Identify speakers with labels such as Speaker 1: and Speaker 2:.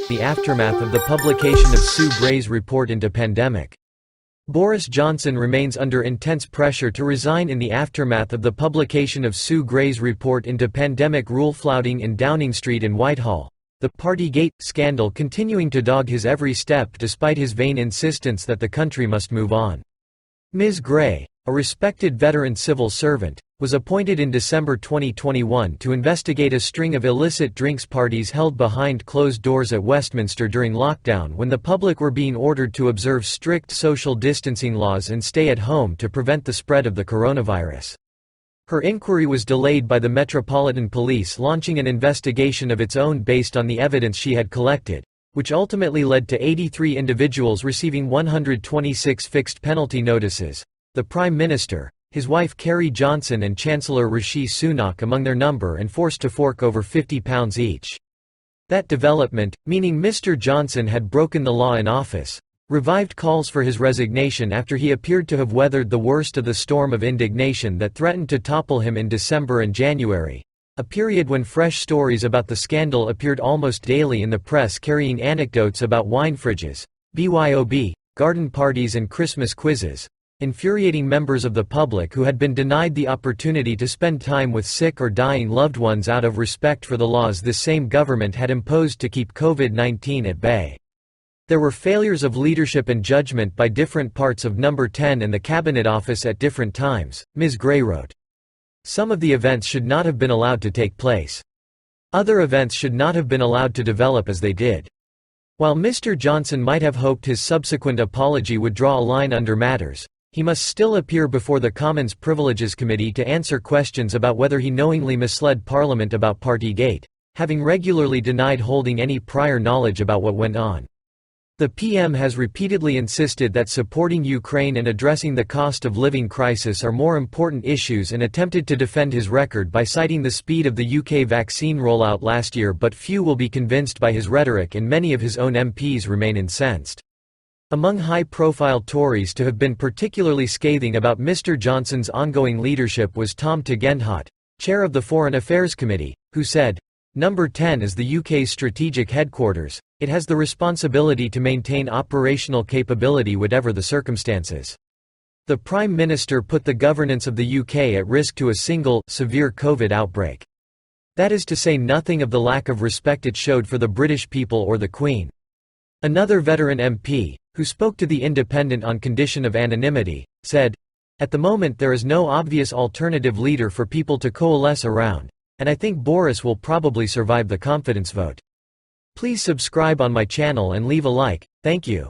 Speaker 1: The aftermath of the publication of Sue Gray's report into pandemic. Boris Johnson remains under intense pressure to resign in the aftermath of the publication of Sue Gray's report into pandemic rule-flouting in Downing Street and Whitehall. The Partygate scandal continuing to dog his every step despite his vain insistence that the country must move on. Ms. Gray, a respected veteran civil servant, was appointed in December 2021 to investigate a string of illicit drinks parties held behind closed doors at Westminster during lockdown when the public were being ordered to observe strict social distancing laws and stay at home to prevent the spread of the coronavirus. Her inquiry was delayed by the Metropolitan Police launching an investigation of its own based on the evidence she had collected, which ultimately led to 83 individuals receiving 126 fixed penalty notices. The Prime Minister, his wife Carrie Johnson and Chancellor Rishi Sunak among their number, and forced to fork over £50 each. That development, meaning Mr. Johnson had broken the law in office, revived calls for his resignation after he appeared to have weathered the worst of the storm of indignation that threatened to topple him in December and January, a period when fresh stories about the scandal appeared almost daily in the press carrying anecdotes about wine fridges, BYOB, garden parties and Christmas quizzes, infuriating members of the public who had been denied the opportunity to spend time with sick or dying loved ones out of respect for the laws this same government had imposed to keep COVID-19 at bay. There were failures of leadership and judgment by different parts of Number 10 and the Cabinet Office at different times, Ms. Gray wrote. Some of the events should not have been allowed to take place. Other events should not have been allowed to develop as they did. While Mr. Johnson might have hoped his subsequent apology would draw a line under matters, he must still appear before the Commons Privileges Committee to answer questions about whether he knowingly misled Parliament about Partygate, having regularly denied holding any prior knowledge about what went on. The PM has repeatedly insisted that supporting Ukraine and addressing the cost of living crisis are more important issues and attempted to defend his record by citing the speed of the UK vaccine rollout last year, but few will be convinced by his rhetoric and many of his own MPs remain incensed. Among high-profile Tories to have been particularly scathing about Mr. Johnson's ongoing leadership was Tom Tugendhat, chair of the Foreign Affairs Committee, who said, "Number 10 is the UK's strategic headquarters. It has the responsibility to maintain operational capability whatever the circumstances." The Prime Minister put the governance of the UK at risk to a single, severe COVID outbreak. That is to say nothing of the lack of respect it showed for the British people or the Queen. Another veteran MP, who spoke to The Independent on condition of anonymity, said, "At the moment there is no obvious alternative leader for people to coalesce around, and I think Boris will probably survive the confidence vote." Please subscribe on my channel and leave a like, thank you.